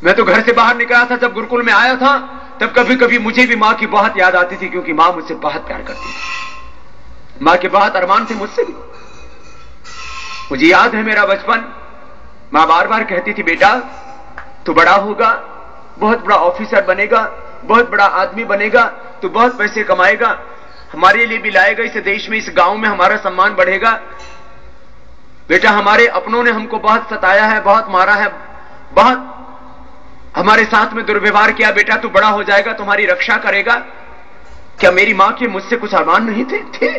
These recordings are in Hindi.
मैं तो घर से बाहर निकला था, जब गुरुकुल में आया था तब कभी कभी मुझे भी मां की बहुत याद आती थी, क्योंकि मां मुझसे बहुत प्यार करती थी। मां के बहुत अरमान थे मुझसे भी। मुझे याद है मेरा बचपन, मां बार बार कहती थी, बेटा तू बड़ा होगा, बहुत बड़ा ऑफिसर बनेगा, बहुत बड़ा आदमी बनेगा, तू बहुत पैसे कमाएगा, हमारे लिए भी लाएगा, इस देश में, इस गांव में हमारा सम्मान बढ़ेगा। बेटा हमारे अपनों ने हमको बहुत सताया है, बहुत मारा है, बहुत हमारे साथ में दुर्व्यवहार किया, बेटा तू बड़ा हो जाएगा, तुम्हारी रक्षा करेगा। क्या मेरी मां के मुझसे कुछ अरमान नहीं थे?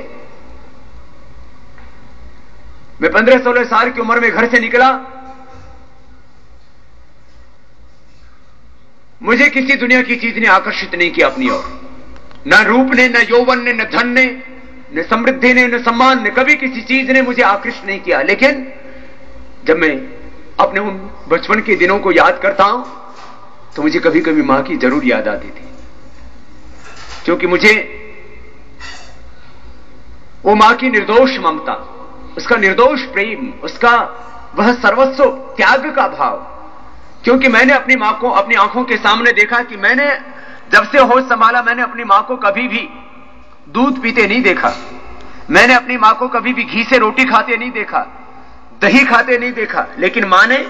मैं 15-16 साल की उम्र में घर से निकला, मुझे किसी दुनिया की चीज ने आकर्षित नहीं किया अपनी ओर, न रूप ने, न यौवन ने, न धन ने, न समृद्धि ने, न सम्मान ने, कभी किसी चीज ने मुझे आकृष्ट नहीं किया। लेकिन जब मैं अपने उन बचपन के दिनों को याद करता हूं तो मुझे कभी कभी मां की जरूर याद आती थी, क्योंकि मुझे वो मां की निर्दोष ममता, उसका निर्दोष प्रेम, उसका वह सर्वस्व त्याग का भाव, क्योंकि मैंने अपनी मां को अपनी आंखों के सामने देखा कि मैंने जब से होश संभाला, मैंने अपनी मां को कभी भी दूध पीते नहीं देखा, मैंने अपनी मां को कभी भी घी से रोटी खाते नहीं देखा, दही खाते नहीं देखा। लेकिन मां ने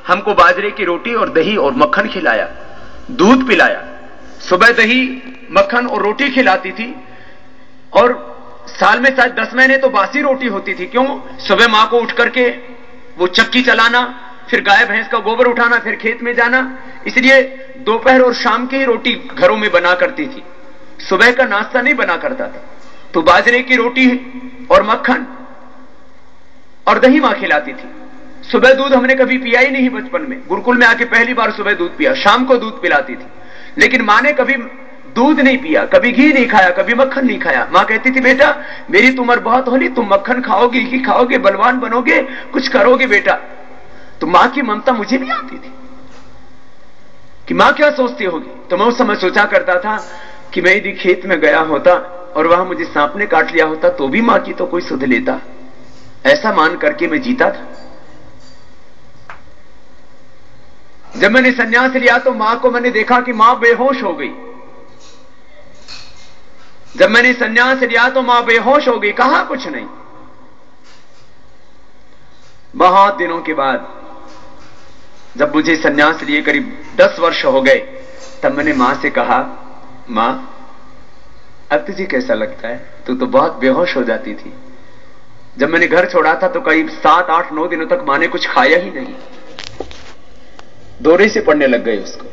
हमको बाजरे की रोटी और दही और मक्खन खिलाया, दूध पिलाया, सुबह दही मक्खन और रोटी खिलाती थी, और साल में शायद 10 महीने तो बासी रोटी होती थी। क्यों? सुबह मां को उठ करके वो चक्की चलाना, फिर गाय भैंस का गोबर उठाना, फिर खेत में जाना, इसलिए दोपहर और शाम की ही रोटी घरों में बना करती थी, सुबह का नाश्ता नहीं बना करता था। तो बाजरे की रोटी और मक्खन और दही मां खिलाती थी। सुबह दूध हमने कभी पिया ही नहीं बचपन में, गुरुकुल में आके पहली बार सुबह दूध पिया, शाम को दूध पिलाती थी। लेकिन मां ने कभी दूध नहीं पिया, कभी घी नहीं खाया, कभी मक्खन नहीं खाया। मां कहती थी, बेटा मेरी तो उम्र बहुत होली, तुम मक्खन खाओगे, घी खाओगे, बलवान बनोगे, कुछ करोगे बेटा। तो मां की ममता मुझे भी आती थी कि मां क्या सोचती होगी। तो मैं उस समय सोचा करता था कि मैं यदि खेत में गया होता और वहां मुझे सांप ने काट लिया होता तो भी मां की तो कोई सुध लेता, ऐसा मान करके मैं जीता था। जब मैंने संन्यास लिया तो मां को मैंने देखा कि मां बेहोश हो गई। जब मैंने संन्यास लिया तो मां बेहोश हो गई, कहा कुछ नहीं। बहुत दिनों के बाद जब मुझे संन्यास लिए करीब 10 वर्ष हो गए, तब मैंने मां से कहा, मां अब तुझे कैसा लगता है? तू तो बहुत बेहोश हो जाती थी। जब मैंने घर छोड़ा था तो करीब 7, 8, 9 दिनों तक मां ने कुछ खाया ही नहीं, दौरे से पड़ने लग गए उसको।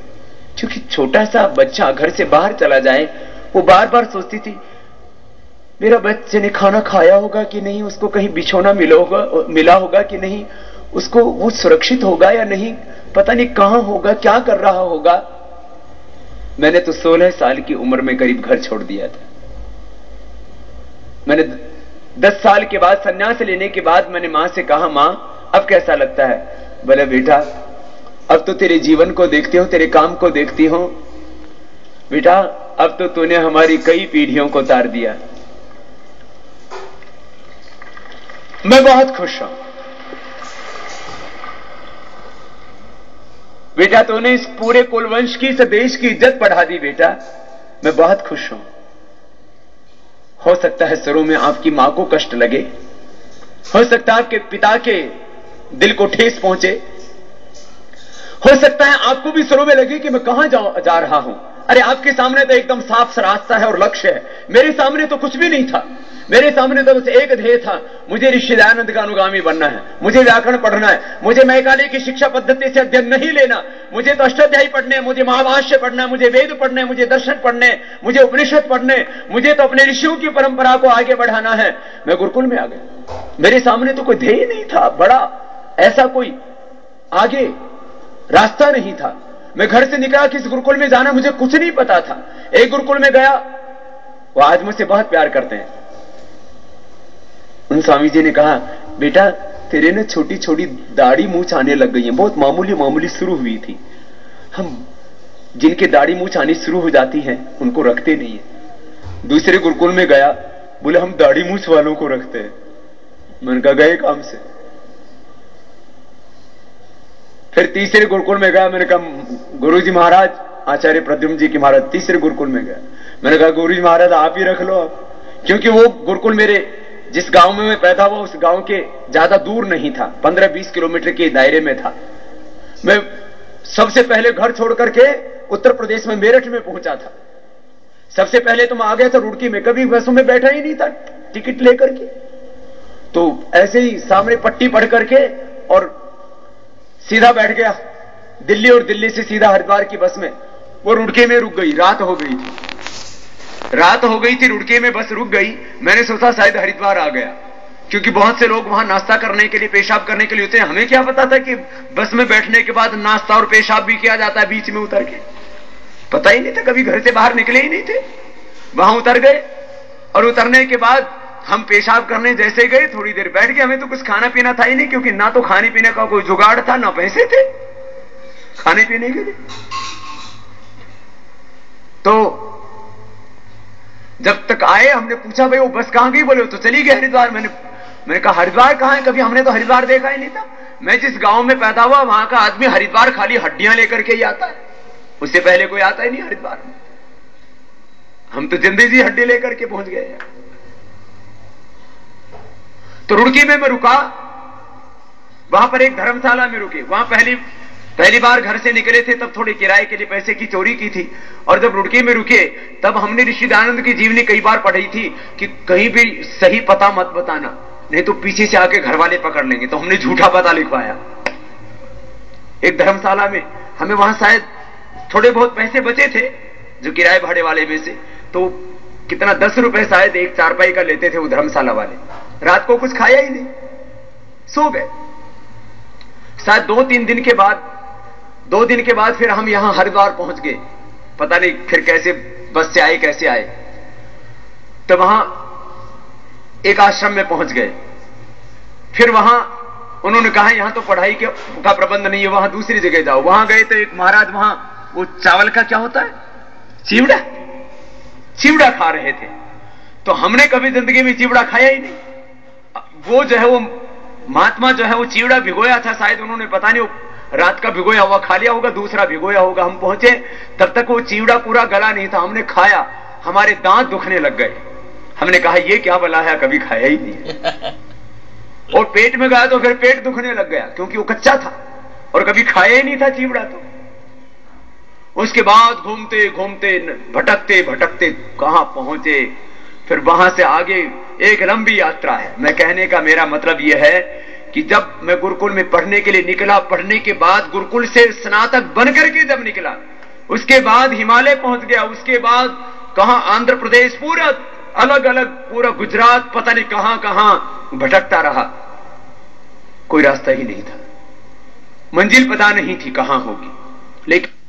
क्योंकि छोटा सा बच्चा घर से बाहर चला जाए, वो बार बार सोचती थी मेरा बच्चे ने खाना खाया होगा कि नहीं, उसको कहीं बिछोना मिला होगा कि नहीं, उसको वो सुरक्षित होगा या नहीं, पता नहीं कहां होगा, क्या कर रहा होगा। मैंने तो 16 साल की उम्र में करीब घर छोड़ दिया था। मैंने 10 साल के बाद संन्यास लेने के बाद मैंने मां से कहा, मां अब कैसा लगता है? बोले बेटा अब तो तेरे जीवन को देखती हूं, तेरे काम को देखती हूं बेटा, अब तो तूने हमारी कई पीढ़ियों को तार दिया। मैं बहुत खुश हूं बेटा, तूने इस पूरे कुलवंश की, इस देश की इज्जत बढ़ा दी बेटा, मैं बहुत खुश हूं। हो सकता है शुरू में आपकी मां को कष्ट लगे, हो सकता है आपके पिता के दिल को ठेस पहुंचे, हो सकता है आपको भी शुरू में लगे कि मैं कहां जा रहा हूं। अरे आपके सामने तो एकदम साफ रास्ता है और लक्ष्य है, मेरे सामने तो कुछ भी नहीं था। मेरे सामने तो बस एक ध्येय था, मुझे ऋषि दयानंद का अनुगामी बनना है, मुझे व्याकरण पढ़ना है, मुझे मैकाले की शिक्षा पद्धति से अध्ययन नहीं लेना, मुझे तो अष्टाध्यायी पढ़ने, मुझे महाभाष्य पढ़ना, मुझे वेद पढ़ने, मुझे दर्शन पढ़ने, मुझे उपनिषद पढ़ने, मुझे तो अपने ऋषियों की परंपरा को आगे बढ़ाना है। मैं गुरुकुल में आ गया, मेरे सामने तो कोई ध्येय नहीं था बड़ा, ऐसा कोई आगे रास्ता नहीं था। मैं घर से निकला, किस गुरुकुल में जाना मुझे कुछ नहीं पता था। एक गुरुकुल में गया, वो आज मुझसे बहुत प्यार करते हैं। उन स्वामी जी ने कहा, बेटा तेरे ने छोटी छोटी दाढ़ी मूंछ आने लग गई है, बहुत मामूली मामूली शुरू हुई थी, हम जिनके दाढ़ी मूंछ आनी शुरू हो जाती है उनको रखते नहीं है। दूसरे गुरुकुल में गया, बोले हम दाढ़ी मूंछ वालों को रखते हैं। मैंने कहा गए काम से। फिर तीसरे गुरुकुल में गया। मैंने कहा गुरुजी महाराज, आचार्य प्रद्युम्न जी के महाराज, तीसरे गुरुकुल में गया। मैंने कहा गुरुजी महाराज आप ही रख लो अब, क्योंकि वो गुरुकुल मेरे जिस गांव में मैं पैदा हुआ उस गांव के ज्यादा दूर नहीं था, 15-20 किलोमीटर के दायरे में था। मैं सबसे पहले घर छोड़ करके उत्तर प्रदेश में मेरठ में पहुंचा था। सबसे पहले तो मैं आ गया था रुड़की में, कभी बसों में बैठा ही नहीं था टिकट लेकर के। तो ऐसे ही सामने पट्टी पढ़ करके और सीधा बैठ गया दिल्ली, और दिल्ली से सीधा हरिद्वार की बस में। वो रुड़की में रुक गई, रात हो गई थी, रुड़की में बस रुक गई। मैंने सोचा शायद हरिद्वार आ गया, क्योंकि बहुत से लोग वहां नाश्ता करने के लिए, पेशाब करने के लिए होते हैं। हमें क्या पता था कि बस में बैठने के बाद नाश्ता और पेशाब भी किया जाता है बीच में उतर के, पता ही नहीं था, कभी घर से बाहर निकले ही नहीं थे। वहां उतर गए और उतरने के बाद हम पेशाब करने जैसे गए, थोड़ी देर बैठ गए। हमें तो कुछ खाना पीना था ही नहीं, क्योंकि ना तो खाने पीने का कोई जुगाड़ था, ना पैसे थे खाने पीने के लिए। तो जब तक आए हमने पूछा भाई वो बस कहां गई, बोले तो चली गई हरिद्वार। मैंने कहा हरिद्वार कहां है, कभी हमने तो हरिद्वार देखा ही नहीं था। मैं जिस गांव में पैदा हुआ वहां का आदमी हरिद्वार खाली हड्डियां लेकर के ही आता है, उससे पहले कोई आता ही नहीं हरिद्वार में। हम तो जिंदगी हड्डी लेकर के पहुंच गए। तो रुड़की में मैं रुका, वहां पर एक धर्मशाला में रुके। वहां पहली बार घर से निकले थे, तब थोड़े किराए के लिए पैसे की चोरी की थी। और जब रुड़की में रुके तब हमने ऋषि दयानंद की जीवनी कई बार पढ़ी थी कि कहीं भी सही पता मत बताना, नहीं तो पीछे से आके घर वाले पकड़ लेंगे। तो हमने झूठा पता लिखवाया एक धर्मशाला में। हमें वहां शायद थोड़े बहुत पैसे बचे थे जो किराए भाड़े वाले में से, तो कितना 10 रुपए शायद एक चारपाई का लेते थे वो धर्मशाला वाले। रात को कुछ खाया ही नहीं, सो गए। शायद 2-3 दिन के बाद फिर हम यहां हरिद्वार पहुंच गए। पता नहीं फिर कैसे बस से आए, कैसे आए। तो वहां एक आश्रम में पहुंच गए। फिर वहां उन्होंने कहा यहां तो पढ़ाई का प्रबंध नहीं है, वहां दूसरी जगह जाओ। वहां गए तो एक महाराज वहां वो चावल का क्या होता है, चिवड़ा खा रहे थे। तो हमने कभी जिंदगी में चिवड़ा खाया ही नहीं। वो जो है वो महात्मा जो है वो चिवड़ा भिगोया था, शायद उन्होंने पता नहीं रात का भिगोया हुआ खा लिया होगा, दूसरा भिगोया होगा। हम पहुंचे तब तक वो चिवड़ा पूरा गला नहीं था। हमने खाया, हमारे दांत दुखने लग गए। हमने कहा ये क्या बला है, कभी खाया ही नहीं। और पेट में गया तो फिर पेट दुखने लग गया, क्योंकि वो कच्चा था और कभी खाया ही नहीं था चिवड़ा। तो उसके बाद घूमते घूमते भटकते भटकते कहां पहुंचे। फिर वहां से आगे एक लंबी यात्रा है। मैं कहने का मेरा मतलब यह है कि जब मैं गुरुकुल में पढ़ने के लिए निकला, पढ़ने के बाद गुरुकुल से स्नातक बनकर के जब निकला, उसके बाद हिमालय पहुंच गया, उसके बाद कहां आंध्र प्रदेश, पूरा अलग अलग, पूरा गुजरात, पता नहीं कहां कहां भटकता रहा। कोई रास्ता ही नहीं था, मंजिल पता नहीं थी कहां होगी। लेकिन